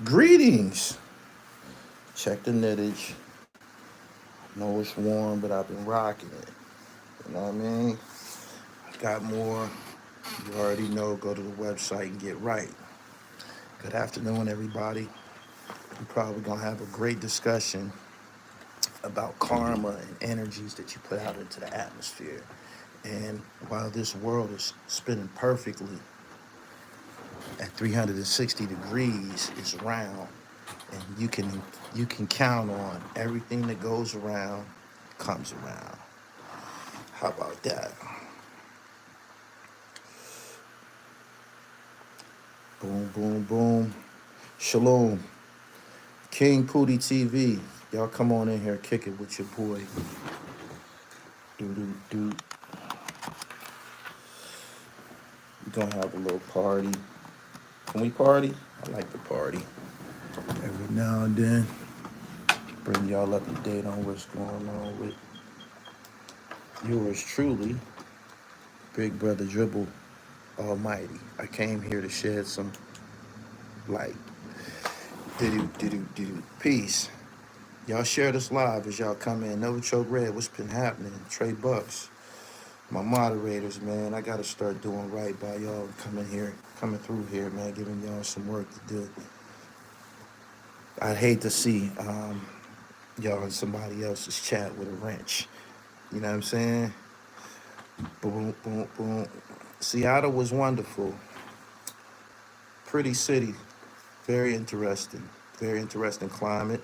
Greetings. Check the knittage. Know it's warm, but I've been rocking it. You know what I mean? I got more. You already know. Go to the website and get right. Good afternoon, everybody. We're probably gonna have a great discussion about karma and energies that you put out into the atmosphere. And while this world is spinning perfectly at 360 degrees, it's round, and you can count on everything that goes around comes around. How about that? Boom, boom, boom. Shalom. King Pootie TV. Y'all come on in here, kick it with your boy. Do. We're gonna have a little party. Can we party? I like to party. Every now and then. Bring y'all up to date on what's going on with yours truly, Big Brother Dribble Almighty. I came here to shed some light. Peace. Y'all share this live as y'all come in. Never Choke Red, what's been happening? Trey Bucks, my moderators, man. I gotta start doing right by y'all coming through here, man, giving y'all some work to do. I'd hate to see y'all in somebody else's chat with a wrench. You know what I'm saying? Boom, boom, boom. Seattle was wonderful. Pretty city. Very interesting. Very interesting climate.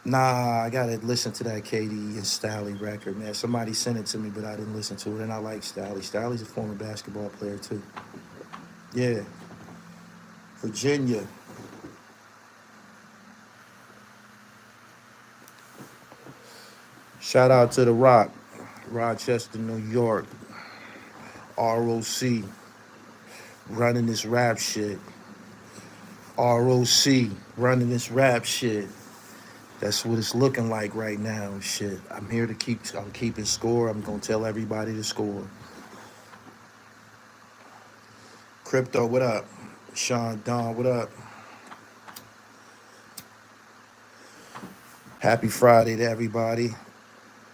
Nah, I gotta listen to that KD and Stalley record, man. Somebody sent it to me, but I didn't listen to it, and I like Stalley. Stalley's a former basketball player, too. Yeah. Virginia. Shout out to The Rock. Rochester, New York. ROC. Running this rap shit. ROC. Running this rap shit. That's what it's looking like right now. Shit. I'm here to I'm keeping score. I'm gonna tell everybody to score. Crypto, what up? Sean Don, what up? Happy Friday to everybody.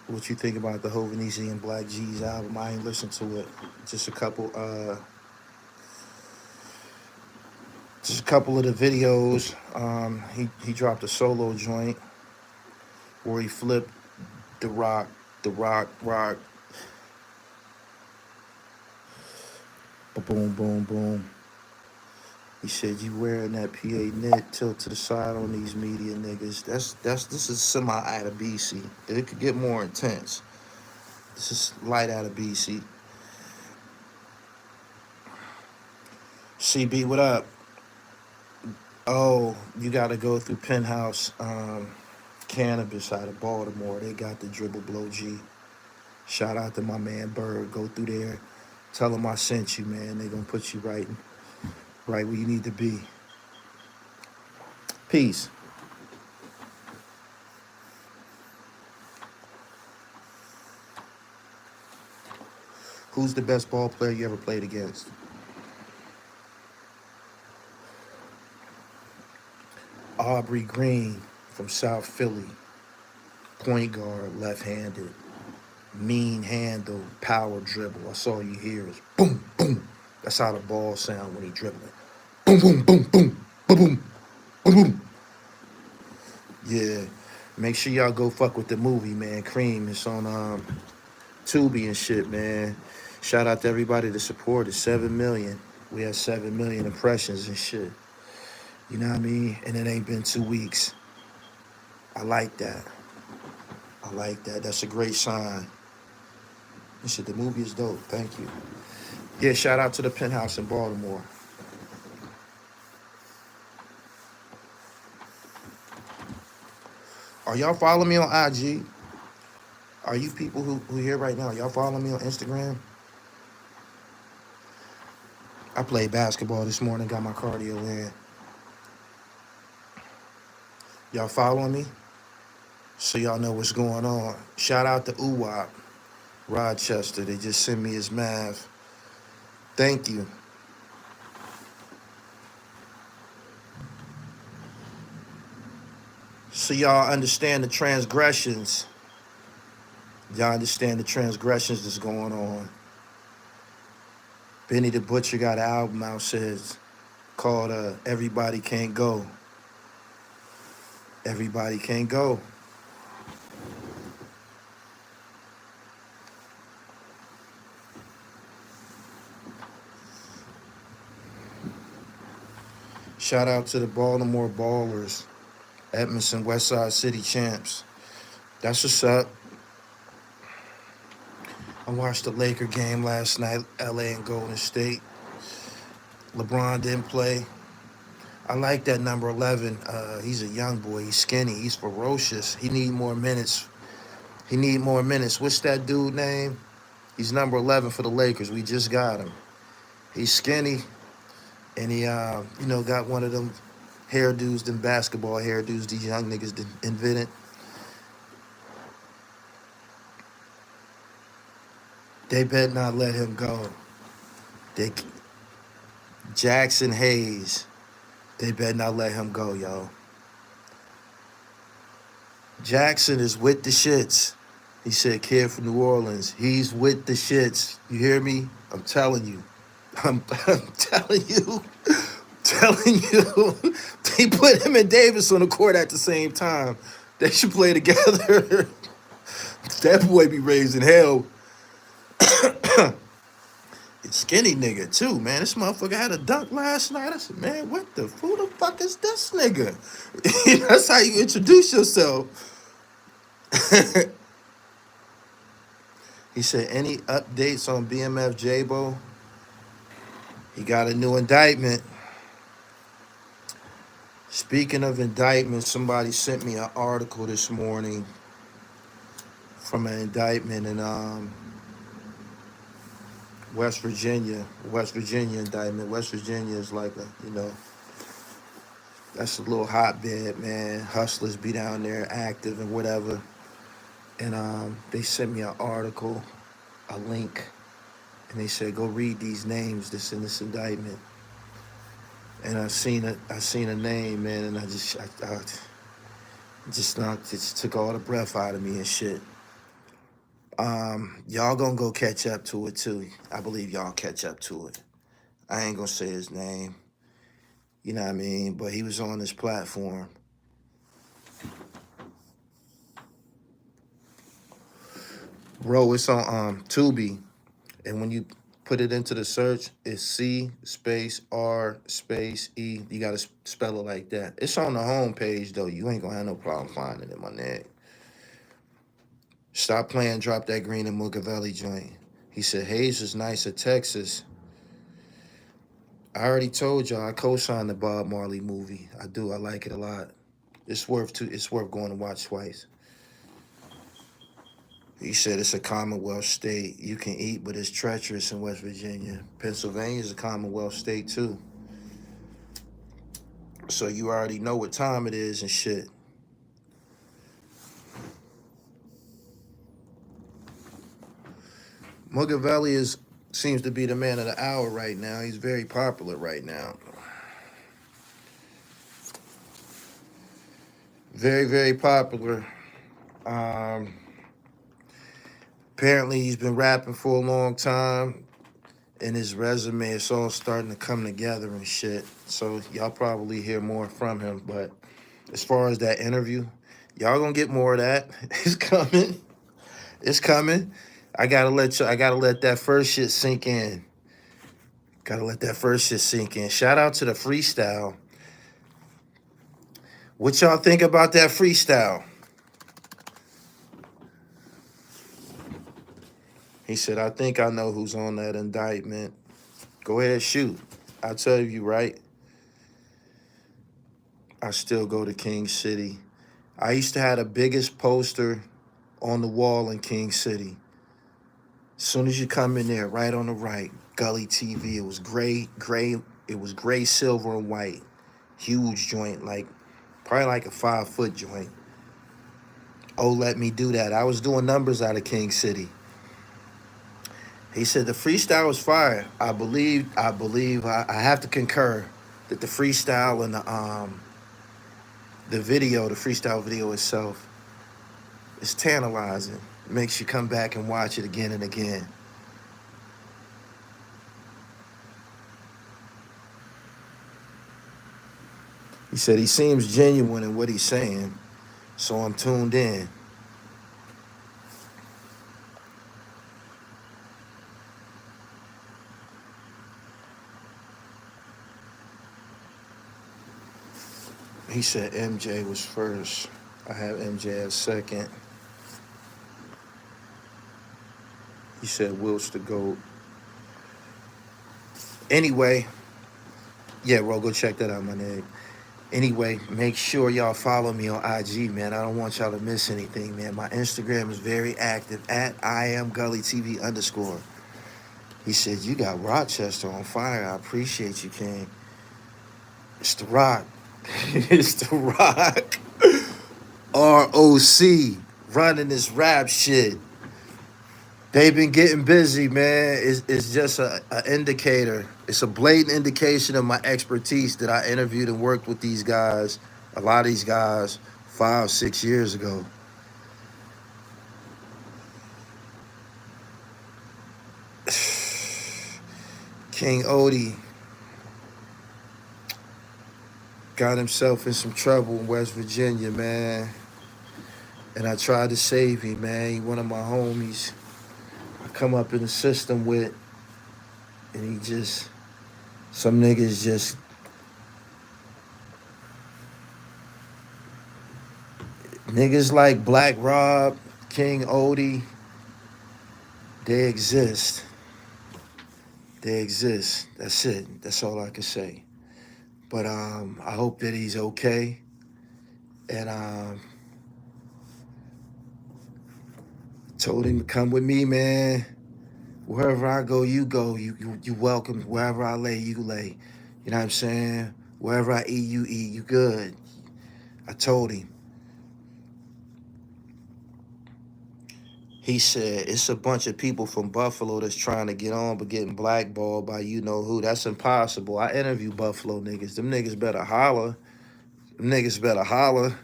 What you think about the Hovenese and Black G's album? I ain't listened to it. Just a couple of the videos. He dropped a solo joint where he flipped the rock. Boom, boom, boom. He said, "You wearing that PA knit tilt to the side on these media niggas." This is semi out of BC. It could get more intense. This is light out of BC. CB, what up? Oh, you got to go through Penthouse Cannabis out of Baltimore. They got the Dribble Blow G. Shout out to my man Bird. Go through there. Tell them I sent you, man. They gonna put you right where you need to be. Peace. Who's the best ball player you ever played against? Aubrey Green from South Philly. Point guard, left-handed. Mean handle, power dribble. That's all you hear is boom, boom. That's how the ball sound when he dribbling. Boom, boom, boom, boom, boom, boom, boom, boom. Yeah. Make sure y'all go fuck with the movie, man. Cream. It's on Tubi and shit, man. Shout out to everybody that supported. 7 million. We had 7 million impressions and shit. You know what I mean? And it ain't been 2 weeks. I like that. That's a great sign. And shit, the movie is dope. Thank you. Yeah, shout out to the Penthouse in Baltimore. Are y'all following me on IG? Are you people who here right now? Y'all following me on Instagram? I played basketball this morning, got my cardio in. Y'all following me? So y'all know what's going on. Shout out to UWAP, Rochester. They just sent me his math. Thank you. So y'all understand the transgressions. Y'all understand the transgressions that's going on. Benny the Butcher got an album out says called Everybody Can't Go. Everybody Can't Go. Shout out to the Baltimore Ballers, Edmondson West Side City champs. That's what's up. I watched the Laker game last night, LA and Golden State. LeBron didn't play. I like that number 11. He's a young boy. He's skinny. He's ferocious. He need more minutes. What's that dude name? He's number 11 for the Lakers. We just got him. He's skinny, and he, got one of them hairdos, them basketball hairdos these young niggas invented. They better not let him go. Jackson Hayes. They better not let him go, yo. Jackson is with the shits. He said, kid from New Orleans. He's with the shits. You hear me? I'm telling you. I'm telling you. They put him and Davis on the court at the same time. They should play together. That boy be raising hell. Skinny nigga too, man. This motherfucker had a dunk last night. I said, man, who the fuck is this nigga? That's how you introduce yourself. He said, any updates on BMF J-Bo? He got a new indictment. Speaking of indictments, somebody sent me an article this morning from an indictment in West Virginia indictment. West Virginia is like that's a little hotbed, man. Hustlers be down there active and whatever. And they sent me an article, a link, and they said, go read these names that's in this indictment. And I seen a name, man, and I just took all the breath out of me and shit. Y'all gonna go catch up to it too. I believe y'all catch up to it. I ain't gonna say his name. You know what I mean? But he was on this platform. Bro, it's on Tubi. And when you put it into the search, it's C space R space E. You gotta spell it like that. It's on the homepage though. You ain't gonna have no problem finding it, my nigga. Stop playing, drop that green and Mugavelli joint. He said, Hayes is nice at Texas. I already told y'all I co-signed the Bob Marley movie. I do. I like it a lot. It's worth going to watch twice. He said it's a Commonwealth state. You can eat, but it's treacherous in West Virginia. Pennsylvania is a Commonwealth state too. So you already know what time it is and shit. Mugavelli seems to be the man of the hour right now. He's very popular right now. Very, very popular. Apparently he's been rapping for a long time, and his resume is all starting to come together and shit. So y'all probably hear more from him. But as far as that interview, y'all gonna get more of that. It's coming. It's coming. I gotta let that first shit sink in. Shout out to the freestyle. What y'all think about that freestyle? He said, I think I know who's on that indictment. Go ahead, shoot. I'll tell you, right? I still go to King City. I used to have the biggest poster on the wall in King City. As soon as you come in there, right on the right, Gully TV. It was gray, silver, and white. Huge joint, probably like a 5-foot joint. Oh, let me do that. I was doing numbers out of King City. He said the freestyle was fire. I have to concur that the freestyle and The video, the freestyle video itself, is tantalizing. It makes you come back and watch it again and again. He said he seems genuine in what he's saying, so I'm tuned in. He said MJ was first. I have MJ as second. He said Will's the GOAT. Anyway, yeah, bro, go check that out, my nigga. Anyway, make sure y'all follow me on IG, man. I don't want y'all to miss anything, man. My Instagram is very active, at @IamGullyTV_. He said, you got Rochester on fire. I appreciate you, King. It's the Rock. It's the Rock. ROC running this rap shit. They've been getting busy, man. It's just an indicator. It's a blatant indication of my expertise that I interviewed and worked with these guys, a lot of these guys, 5, 6 years ago. King Odie got himself in some trouble in West Virginia, man. And I tried to save him, man. He one of my homies. I come up in the system with, and he just, some niggas just, niggas like Black Rob, King Odie, they exist. They exist. That's it. That's all I can say. But I hope that he's okay. And told him to come with me, man. Wherever I go, you go. You welcome. Wherever I lay, you lay. You know what I'm saying? Wherever I eat, you eat. You good. I told him. He said, it's a bunch of people from Buffalo that's trying to get on but getting blackballed by you-know-who. That's impossible. I interview Buffalo niggas. Them niggas better holler. Them niggas better holler.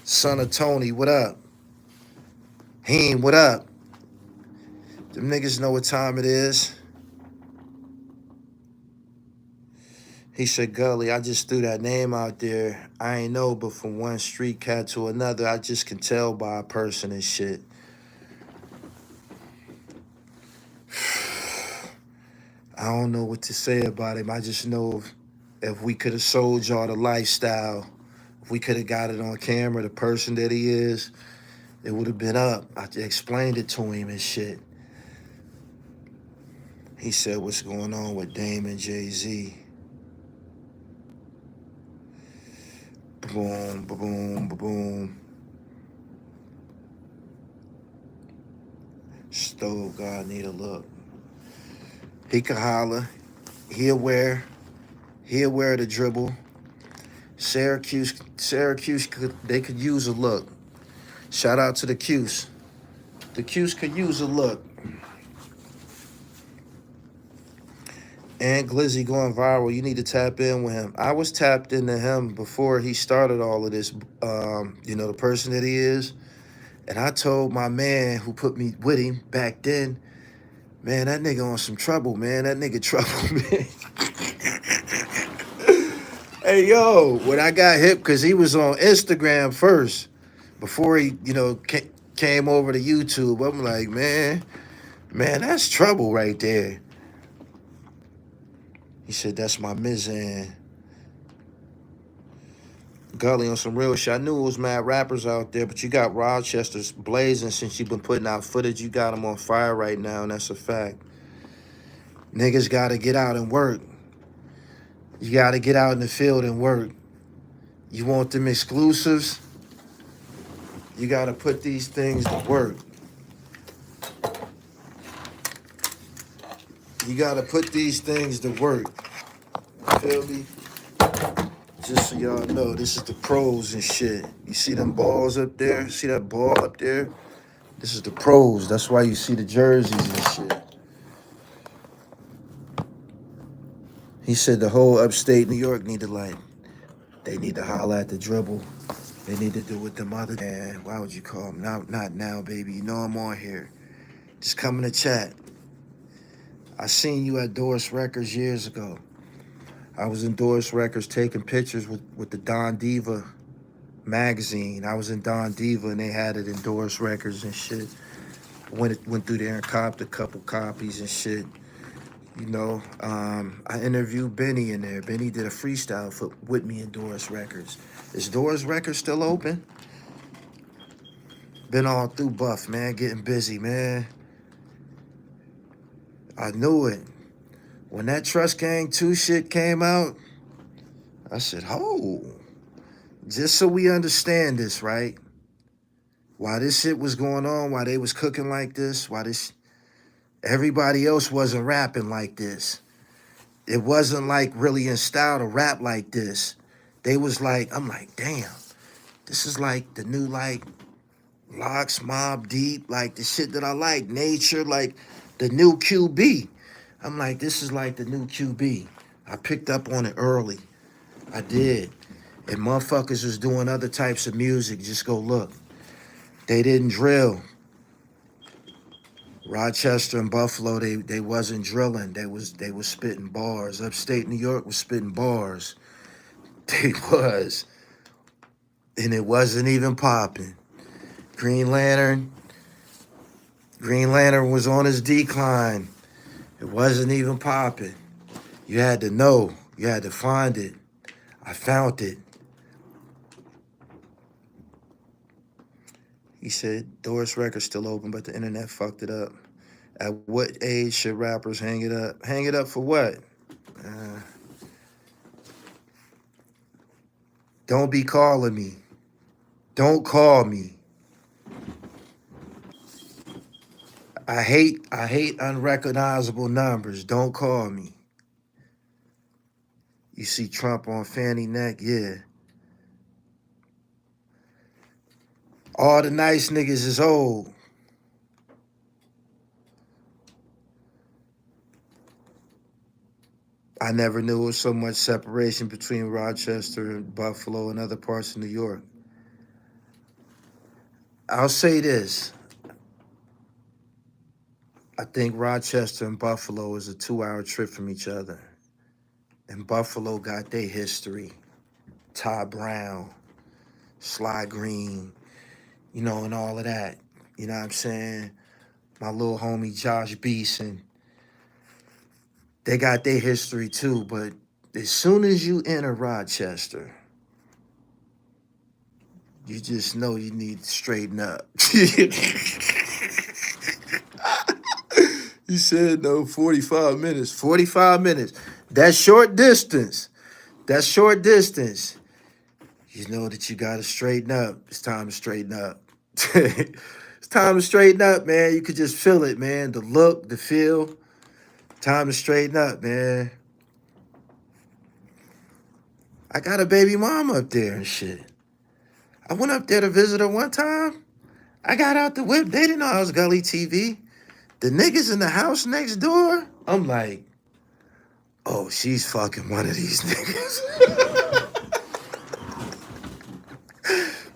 Son of Tony, what up? Heem, what up? Them niggas know what time it is. He said, Gully, I just threw that name out there. I ain't know, but from one street cat to another, I just can tell by a person and shit. I don't know what to say about him. I just know if we could have sold y'all the lifestyle, if we could have got it on camera, the person that he is, it would have been up. I explained it to him and shit. He said, what's going on with Dame and Jay-Z? Boom, boom, boom. Stove God need a look. He can holler. He aware of the dribble. Syracuse, they could use a look. Shout out to the Cuse. The Cuse could use a look. And Glizzy going viral. You need to tap in with him. I was tapped into him before he started all of this, the person that he is. And I told my man who put me with him back then, man, that nigga on some trouble, man. That nigga trouble, man. Hey, yo, when I got hip, because he was on Instagram first, before he, came over to YouTube, I'm like, man, that's trouble right there. He said, that's my mizan. Gully on some real shit. I knew it was mad rappers out there, but you got Rochester's blazing since you've been putting out footage. You got them on fire right now, and that's a fact. Niggas got to get out and work. You got to get out in the field and work. You want them exclusives? You got to put these things to work. You got to put these things to work. Feel me? Just so y'all know, this is the pros and shit. You see them balls up there? See that ball up there? This is the pros. That's why you see the jerseys and shit. He said the whole upstate New York need to, They need to holler at the dribble. They need to do what them other, man, why would you call them? Not now, baby. You know I'm on here. Just come in the chat. I seen you at Doris Records years ago. I was in Doris Records taking pictures with the Don Diva magazine. I was in Don Diva and they had it in Doris Records and shit. Went through there and copped a couple copies and shit. You know, I interviewed Benny in there. Benny did a freestyle with me in Doris Records. Is Doris Records still open? Been all through Buff, man, getting busy, man. I knew it. When that Trust Gang 2 shit came out, I said, oh, just so we understand this, right? Why this shit was going on, why they was cooking like this, everybody else wasn't rapping like this. It wasn't like really in style to rap like this. They was like, I'm like, damn, this is like the new like Locks, Mob Deep, like the shit that I like, Nature, like the new QB. I'm like, this is like the new QB. I picked up on it early. I did. And motherfuckers was doing other types of music. Just go look. They didn't drill. Rochester and Buffalo, they wasn't drilling. They was spitting bars. Upstate New York was spitting bars. They was. And it wasn't even popping. Green Lantern was on his decline. It wasn't even popping. You had to know. You had to find it. I found it. He said, Doris Records still open, but the internet fucked it up. At what age should rappers hang it up? Hang it up for what? Don't be calling me. Don't call me. I hate unrecognizable numbers. Don't call me. You see Trump on Fanny Neck? Yeah. All the nice niggas is old. I never knew there was so much separation between Rochester and Buffalo and other parts of New York. I'll say this. I think Rochester and Buffalo is a 2-hour trip from each other. And Buffalo got their history. Ty Brown, Sly Green, you know, and all of that. You know what I'm saying? My little homie Josh Beeson. They got their history too, but as soon as you enter Rochester, you just know you need to straighten up. He said, no, 45 minutes. 45 minutes. That's short distance. That's short distance. You know that you got to straighten up. It's time to straighten up. It's time to straighten up, man. You could just feel it, man. The look, the feel. Time to straighten up, man. I got a baby mama up there and shit. I went up there to visit her one time. I got out the whip. They didn't know I was Gully TV. The niggas in the house next door, I'm like, oh, she's fucking one of these niggas.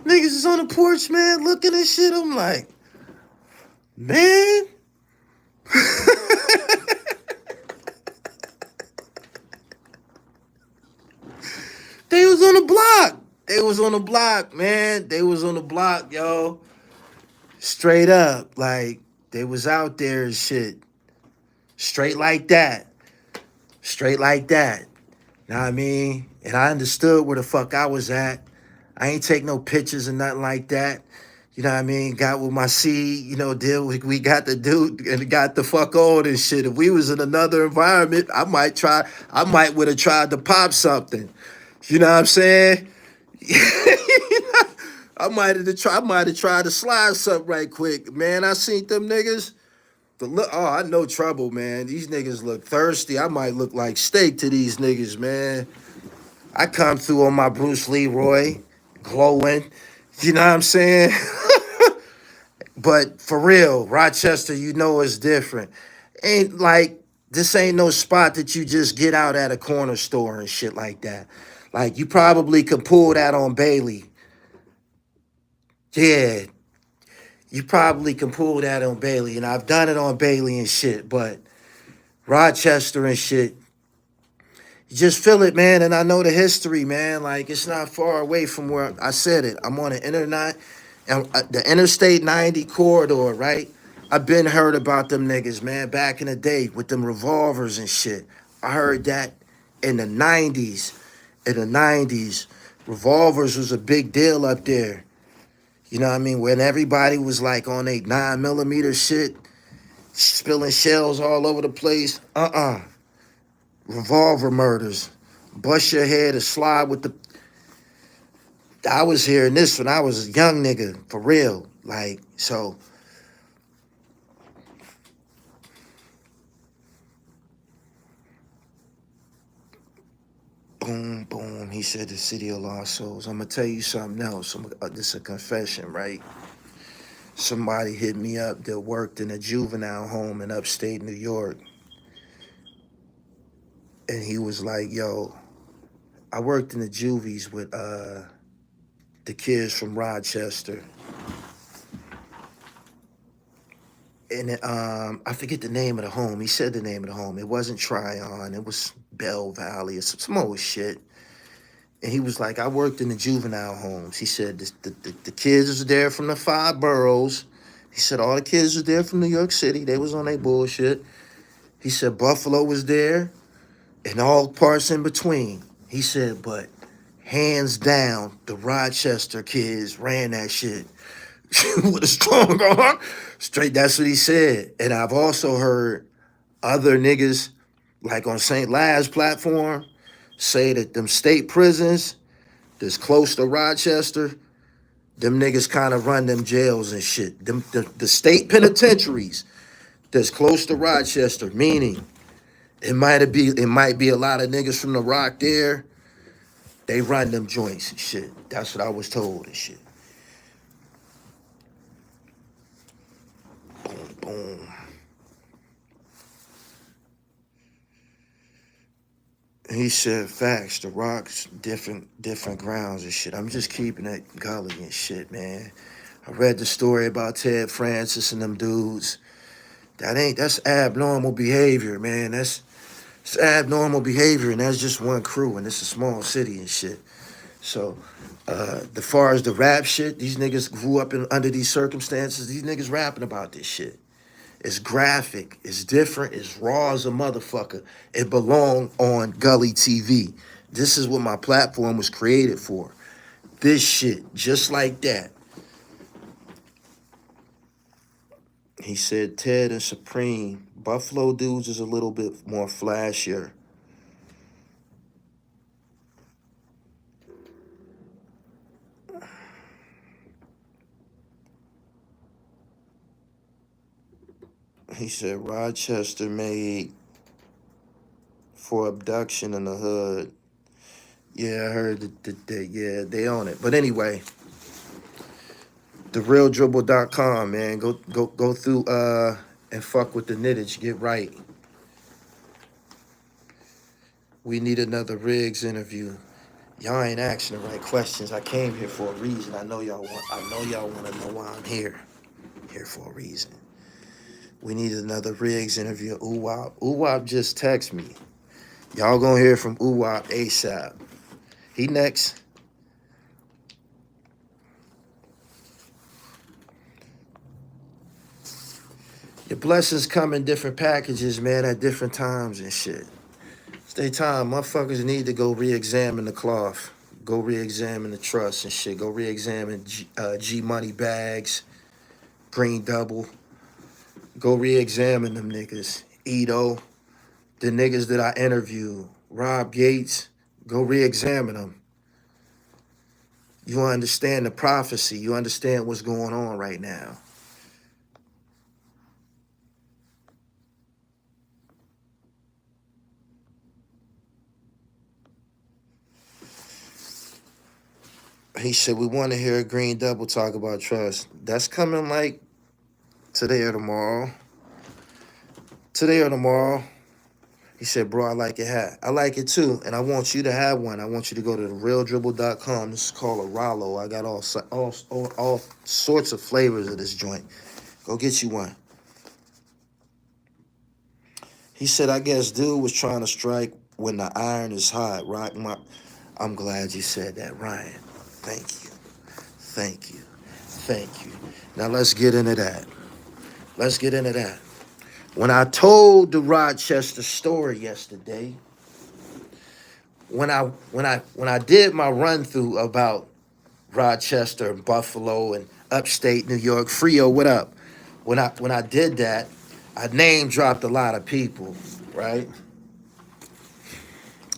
Niggas is on the porch, man, looking at shit. I'm like, man. They was on the block. They was on the block, man. They was on the block, yo. Straight up. Like, they was out there and shit. Straight like that. Straight like that. Know what I mean? And I understood where the fuck I was at. I ain't take no pictures or nothing like that. You know what I mean? Got with my seed, you know, deal. We got the dude and got the fuck on and shit. If we was in another environment, I might would have tried to pop something. You know what I'm saying? I might have tried to slide something right quick. Man, I seen them niggas. I know trouble, man. These niggas look thirsty. I might look like steak to these niggas, man. I come through on my Bruce Leroy, glowing. You know what I'm saying? But for real, Rochester, you know it's different. This ain't no spot that you just get out at a corner store and shit like that. Like, you probably could pull that on Bailey. Yeah, you probably can pull that on Bailey. And I've done it on Bailey and shit, but Rochester and shit, you just feel it, man. And I know the history, man. Like, it's not far away from where I said it. I'm on the internet, and the Interstate 90 corridor, right? I've been heard about them niggas, man, back in the day with them revolvers and shit. I heard that in the 90s. In the 90s, revolvers was a big deal up there. You know what I mean? When everybody was like on a 9mm shit, spilling shells all over the place. Revolver murders. Bust your head and slide with the. I was hearing this when I was a young nigga, for real. Like, so. Boom, boom. He said the city of lost souls. I'm going to tell you something else. This is a confession, right? Somebody hit me up that worked in a juvenile home in upstate New York. And he was like, yo, I worked in the juvies with the kids from Rochester. And I forget the name of the home. He said the name of the home. It wasn't Tryon. It was Bell Valley or some old shit. And he was like, I worked in the juvenile homes. He said the kids was there from the 5 boroughs. He said all the kids was there from New York City. They was on their bullshit. He said Buffalo was there and all parts in between. He said, but hands down, the Rochester kids ran that shit with a strong arm. Straight, that's what he said. And I've also heard other niggas, like on St. Laz platform, say that them state prisons that's close to Rochester, them niggas kind of run them jails and shit. The state penitentiaries that's close to Rochester, meaning it might be a lot of niggas from the Rock there. They run them joints and shit. That's what I was told and shit. Boom, boom. He said facts, the Rock's different grounds and shit. I'm just keeping it Gully and shit, man. I read the story about Ted Francis and them dudes. That's abnormal behavior, man. It's abnormal behavior, and that's just one crew, and it's a small city and shit. So, as far as the rap shit, these niggas grew up under these circumstances. These niggas rapping about this shit. It's graphic. It's different. It's raw as a motherfucker. It belonged on Gully TV. This is what my platform was created for. This shit, just like that. He said Ted and Supreme. Buffalo dudes is a little bit more flashier. He said Rochester made for abduction in the hood. Yeah, I heard that yeah, they own it. But anyway, therealdribble.com, man. Go through and fuck with the knittage. Get right. We need another Riggs interview. Y'all ain't asking the right questions. I came here for a reason. I know y'all want to know why I'm here. Here for a reason. We need another Riggs interview. Uwap. Uwap just text me. Y'all gonna hear from Uwap ASAP. He next. Your blessings come in different packages, man, at different times and shit. Stay time. Motherfuckers need to go re-examine the cloth. Go re-examine the trust and shit. Go re-examine G Money bags, Green Double. Go re-examine them niggas. Edo, the niggas that I interviewed. Rob Yates, go re-examine them. You understand the prophecy. You understand what's going on right now. He said, we want to hear Green Double talk about trust. That's coming like today or tomorrow. Today or tomorrow. He said, bro, I like your hat. I like it too, and I want you to have one. I want you to go to therealdribble.com. This is called a Rollo. I got all sorts of flavors of this joint. Go get you one. He said, I guess dude was trying to strike when the iron is hot. Rock my... I'm glad you said that, Ryan. Thank you. Thank you. Thank you. Now let's get into that. Let's get into that. When I told the Rochester story yesterday, when I did my run through about Rochester and Buffalo and upstate New York, Frio, what up? When I did that, I name dropped a lot of people, right?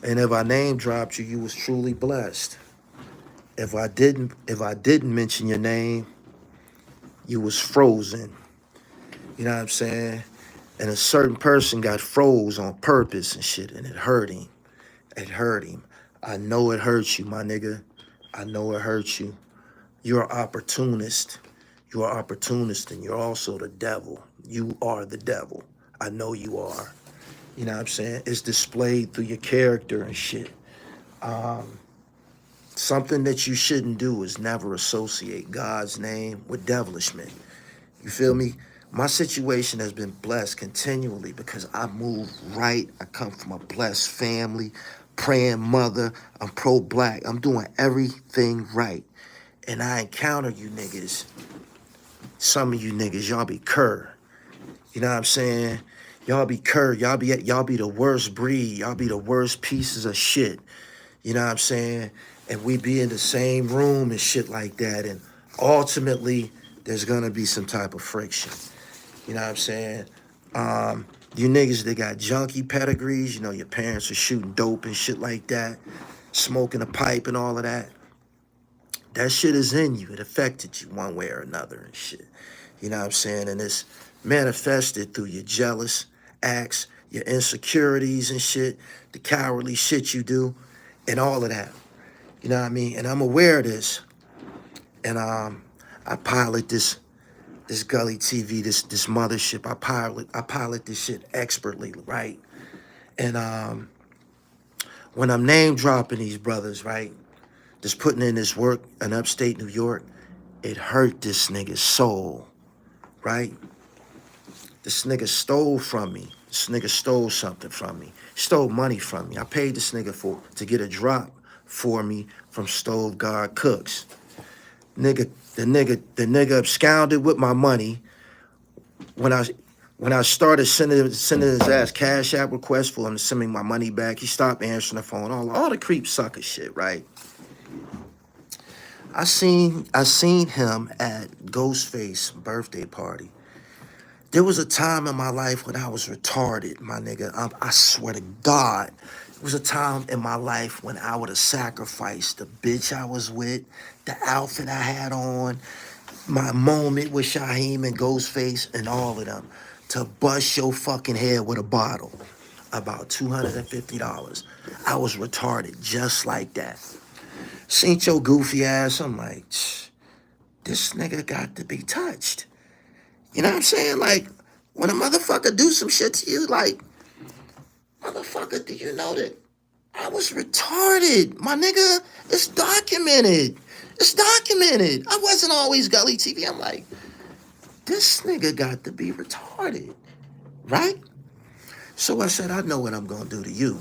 And if I name dropped you, you was truly blessed. If I didn't mention your name, you was frozen. You know what I'm saying? And a certain person got froze on purpose and shit, and it hurt him. It hurt him. I know it hurts you, my nigga. I know it hurts you. You're an opportunist. You're an opportunist, and you're also the devil. You are the devil. I know you are. You know what I'm saying? It's displayed through your character and shit. Something that you shouldn't do is never associate God's name with devilishment. You feel me? My situation has been blessed continually because I move right. I come from a blessed family, praying mother. I'm pro-black. I'm doing everything right. And I encounter you niggas. Some of you niggas, y'all be cur. You know what I'm saying? Y'all be cur. Y'all be the worst breed. Y'all be the worst pieces of shit. You know what I'm saying? And we be in the same room and shit like that. And ultimately, there's gonna be some type of friction. You know what I'm saying? You niggas that got junkie pedigrees, you know, your parents are shooting dope and shit like that, smoking a pipe and all of that. That shit is in you. It affected you one way or another and shit. You know what I'm saying? And it's manifested through your jealous acts, your insecurities and shit, the cowardly shit you do, and all of that. You know what I mean? And I'm aware of this. And I pilot this Gully TV, this mothership. I pilot this shit expertly, right? And when I'm name dropping these brothers, right, just putting in this work in upstate New York, it hurt this nigga's soul, right? This nigga stole from me. This nigga stole something from me. Stole money from me. I paid this nigga to get a drop for me from Stove Guard Cooks. The nigga absconded with my money. When I started sending his ass Cash App requests for him to send me my money back, he stopped answering the phone. All the creep sucker shit, right? I seen him at Ghostface's birthday party. There was a time in my life when I was retarded, my nigga. I swear to God. There was a time in my life when I would have sacrificed the bitch I was with, the outfit I had on, my moment with Shyheim and Ghostface and all of them to bust your fucking head with a bottle. About $250. I was retarded just like that. Seen your goofy ass. I'm like, this nigga got to be touched. You know what I'm saying? Like, when a motherfucker do some shit to you, like, motherfucker, do you know that I was retarded? My nigga, it's documented. It's documented. I wasn't always Gully TV. I'm like, this nigga got to be retarded, right? So I said, I know what I'm going to do to you.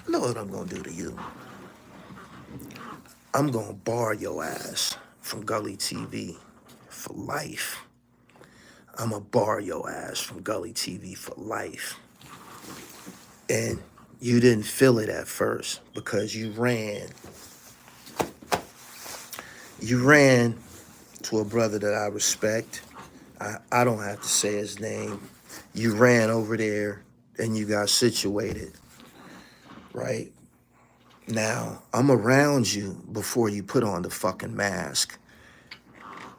I know what I'm going to do to you. I'm going to bar your ass from Gully TV for life. I'm going to bar your ass from Gully TV for life. And you didn't feel it at first because you ran. You ran to a brother that I respect. I don't have to say his name. You ran over there and you got situated, right? Now, I'm around you before you put on the fucking mask.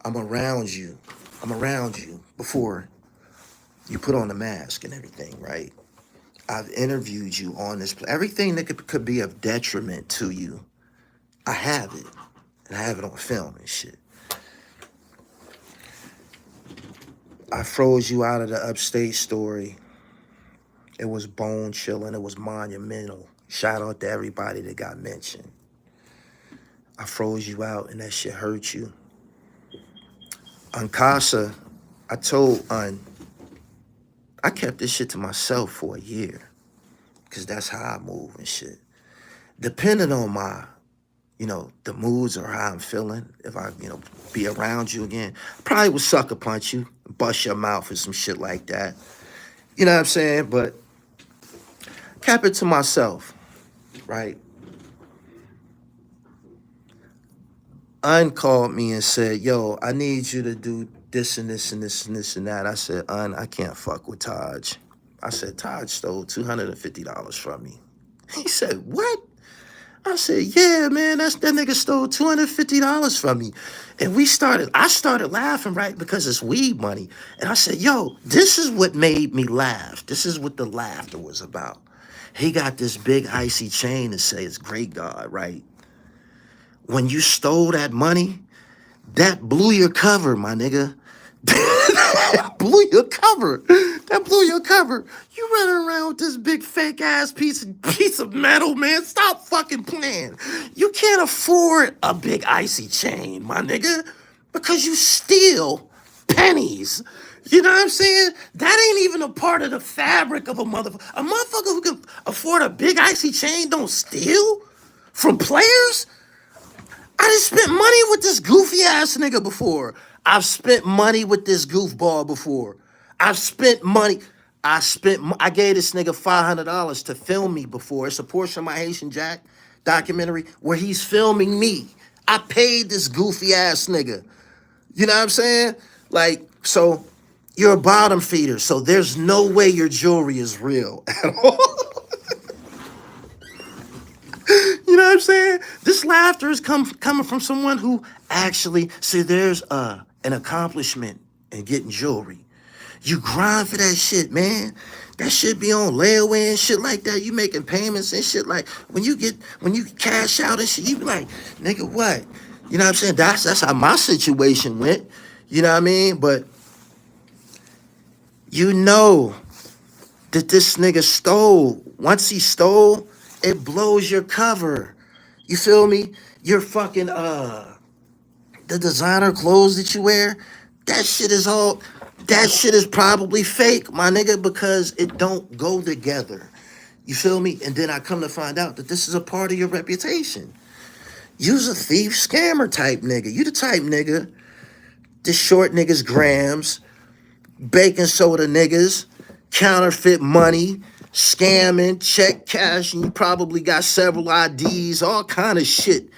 I'm around you before you put on the mask and everything, right? I've interviewed you on this. Everything that could be of detriment to you, I have it. And I have it on film and shit. I froze you out of the upstate story. It was bone chilling. It was monumental. Shout out to everybody that got mentioned. I froze you out and that shit hurt you. Unkasa, I told I kept this shit to myself for a year. Cause that's how I move and shit. Depending on my, the moods or how I'm feeling, if I, be around you again, I probably would sucker punch you, bust your mouth or some shit like that. You know what I'm saying? But kept it to myself, right? Called me and said, yo, I need you to do this and this and this and this and that. I said, I can't fuck with Taj. I said, Taj stole $250 from me. He said, what? I said, yeah, man, that nigga stole $250 from me. And I started laughing, right? Because it's weed money. And I said, yo, this is what made me laugh. This is what the laughter was about. He got this big icy chain to say it's great God, right? When you stole that money, that blew your cover, my nigga. That blew your cover. That blew your cover. You running around with this big fake ass piece of metal, man. Stop fucking playing. You can't afford a big icy chain, my nigga, because you steal pennies. You know what I'm saying? That ain't even a part of the fabric of a motherfucker. A motherfucker who can afford a big icy chain don't steal from players? I done spent money with this goofy ass nigga before. I've spent money with this goofball before. I've spent money. I gave this nigga $500 to film me before. It's a portion of my Haitian Jack documentary where he's filming me. I paid this goofy ass nigga. You know what I'm saying? Like, so you're a bottom feeder. So there's no way your jewelry is real at all. You know what I'm saying? This laughter is coming from someone who actually, see, there's an accomplishment in getting jewelry. You grind for that shit, man. That shit be on layaway and shit like that. You making payments and shit like, when you cash out and shit, you be like, nigga, what? You know what I'm saying? That's how my situation went. You know what I mean? But you know that this nigga stole. Once he stole, it blows your cover. You feel me? Your fucking the designer clothes that you wear, that shit is probably fake, my nigga, because it don't go together. You feel me? And then I come to find out that this is a part of your reputation. You's a thief, scammer type nigga. You the type nigga, the short niggas grams, baking soda niggas, counterfeit money, scamming, check cash, and you probably got several IDs, all kind of shit.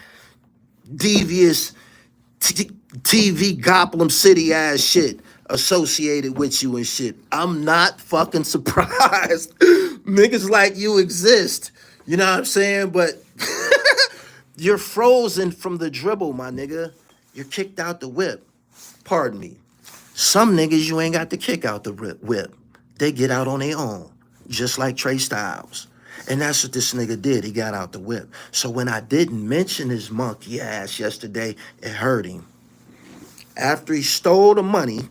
Devious TV Gotham City ass shit associated with you and shit. I'm not fucking surprised. Niggas like you exist. You know what I'm saying? But you're frozen from the dribble, my nigga. You're kicked out the whip. Pardon me. Some niggas you ain't got to kick out the whip. They get out on their own, just like Trey Styles. And that's what this nigga did. He got out the whip. So when I didn't mention his monkey ass yesterday, it hurt him. After he stole the money,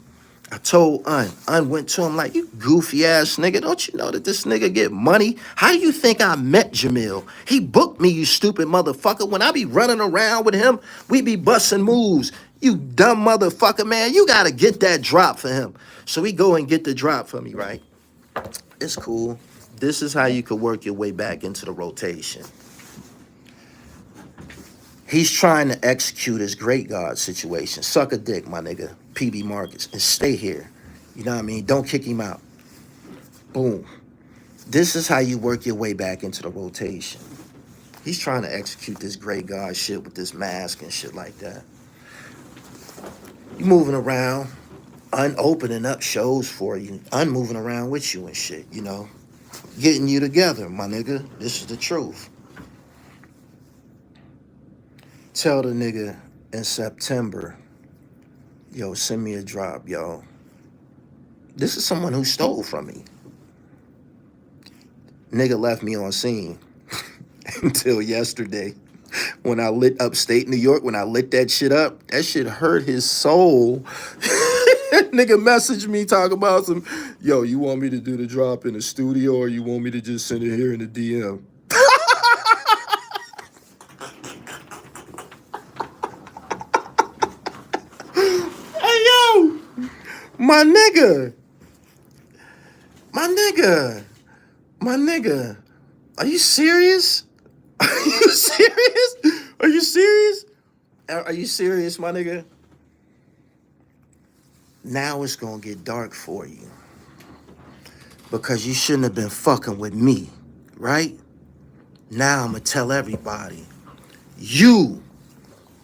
I told Un went to him like, you goofy ass nigga, don't you know that this nigga get money? How do you think I met Jamil? He booked me, you stupid motherfucker. When I be running around with him, we be busting moves. You dumb motherfucker, man. You gotta get that drop for him. So we go and get the drop for me, right? It's cool. This is how you could work your way back into the rotation. He's trying to execute his great God situation. Suck a dick, my nigga. PB Marcus. And stay here. You know what I mean? Don't kick him out. Boom. This is how you work your way back into the rotation. He's trying to execute this great God shit with this mask and shit like that. You moving around, opening up shows for you, moving around with you and shit, you know. Getting you together, my nigga. This is the truth. Tell the nigga in September, yo, send me a drop, yo. This is someone who stole from me. Nigga left me on scene until yesterday. When I lit upstate New York, when I lit that shit up, that shit hurt his soul. Nigga Nigga message me talking about some, yo, you want me to do the drop in the studio or you want me to just send it here in the DM? Hey, yo, my nigga, my nigga, my nigga, are you serious? Are you serious? Are you serious? Are you serious, my nigga? Now it's gonna get dark for you. Because you shouldn't have been fucking with me, right? Now I'm gonna tell everybody. You,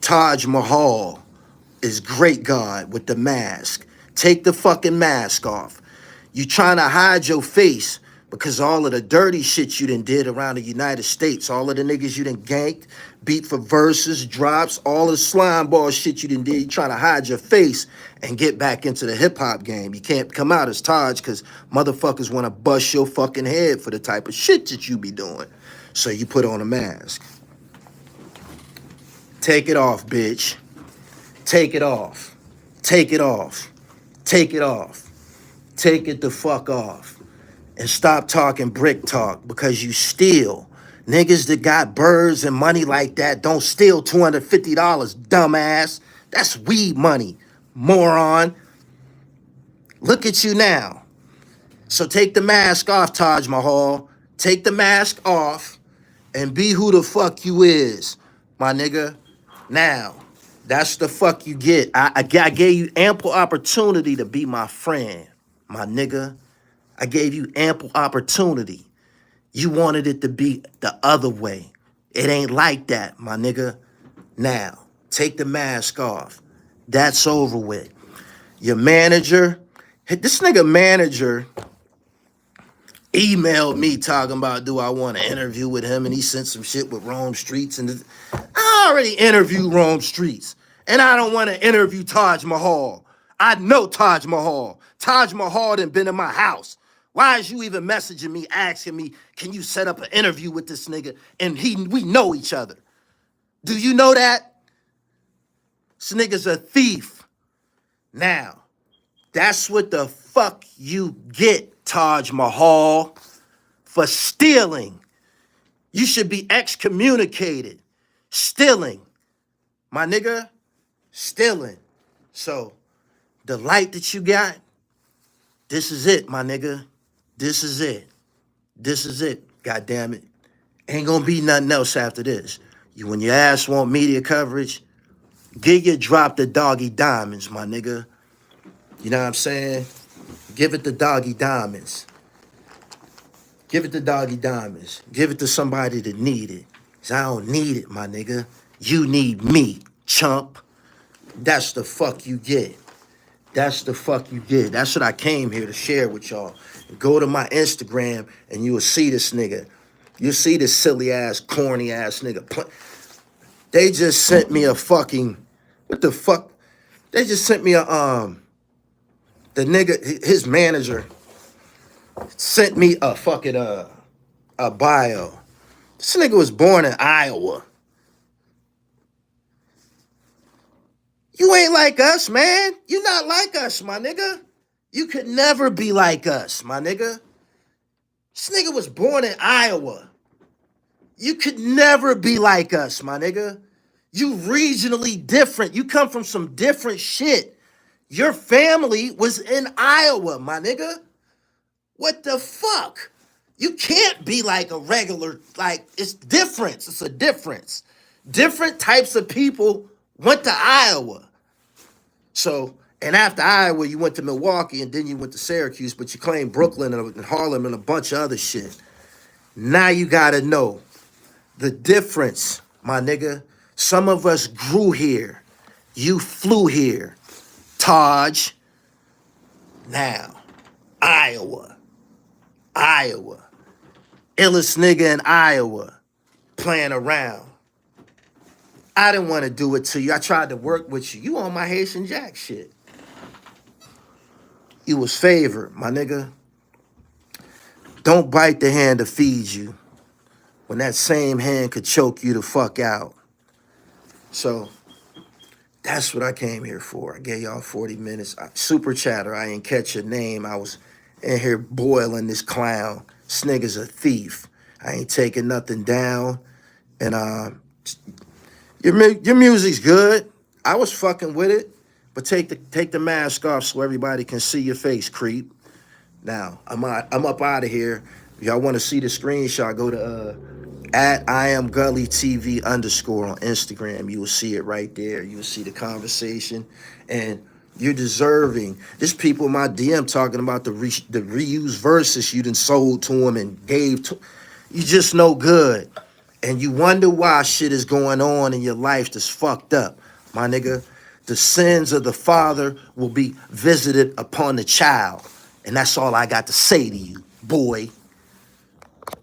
Taj Mahal, is great God with the mask. Take the fucking mask off. You trying to hide your face because all of the dirty shit you done did around the United States, all of the niggas you done ganked, beat for verses, drops, all the slime ball shit you done did, you trying to hide your face and get back into the hip-hop game. You can't come out as Taj because motherfuckers want to bust your fucking head for the type of shit that you be doing. So you put on a mask. Take it off, bitch. Take it off. Take it off. Take it off. Take it the fuck off. And stop talking brick talk because you steal. Niggas that got birds and money like that don't steal $250, dumbass. That's weed money, moron. Look at you now. So take the mask off, Taj Mahal. Take the mask off and be who the fuck you is, my nigga. Now, that's the fuck you get. I gave you ample opportunity to be my friend, my nigga. I gave you ample opportunity. You wanted it to be the other way. It ain't like that, my nigga. Now, take the mask off. That's over with. Your manager, this nigga manager emailed me talking about, do I want to interview with him? And he sent some shit with Rome Streets. And I already interviewed Rome Streets. And I don't want to interview Taj Mahal. I know Taj Mahal. Taj Mahal done been in my house. Why is you even messaging me, asking me, can you set up an interview with this nigga? And we know each other. Do you know that? This nigga's a thief. Now, that's what the fuck you get, Taj Mahal, for stealing. You should be excommunicated. Stealing. My nigga, stealing. So, the light that you got, this is it, my nigga. This is it. This is it, God damn it. Ain't gonna be nothing else after this. When your ass want media coverage, give you drop the doggy diamonds, my nigga. You know what I'm saying? Give it the doggy diamonds. Give it the doggy diamonds. Give it to somebody that need it. Cause I don't need it, my nigga. You need me, chump. That's the fuck you get. That's the fuck you get. That's what I came here to share with y'all. Go to my Instagram and you will see this nigga. You'll see this silly ass, corny ass nigga. They just sent me a fucking, what the fuck? They just sent me a, the nigga, his manager sent me a fucking, a bio. This nigga was born in Iowa. You ain't like us, man. You not like us, my nigga. You could never be like us, my nigga. This nigga was born in Iowa. You could never be like us, my nigga. You regionally different. You come from some different shit. Your family was in Iowa, my nigga. What the fuck? You can't be like a regular, like, it's difference. It's a difference. Different types of people went to Iowa. So, and after Iowa, you went to Milwaukee and then you went to Syracuse, but you claimed Brooklyn and Harlem and a bunch of other shit. Now you gotta know the difference, my nigga. Some of us grew here. You flew here. Taj. Now, Iowa. Iowa. Illest nigga in Iowa. Playing around. I didn't want to do it to you. I tried to work with you. You on my Haitian Jack shit. You was favored, my nigga. Don't bite the hand that feeds you when that same hand could choke you the fuck out. So, That's what I came here for. I gave y'all 40 minutes. Super chatter. I ain't catch your name. I was in here boiling this clown. This nigga's a thief. I ain't taking nothing down. And your music's good. I was fucking with it. But take the mask off so everybody can see your face, creep. Now, I'm up out of here. If y'all want to see the screenshot, go to at I am Gully TV _ on Instagram. You will see it right there. You will see the conversation. And you're deserving. There's people in my DM talking about the reused verses you done sold to them and gave to. You just no good. And you wonder why shit is going on in your life that's fucked up. My nigga, the sins of the father will be visited upon the child. And that's all I got to say to you, boy.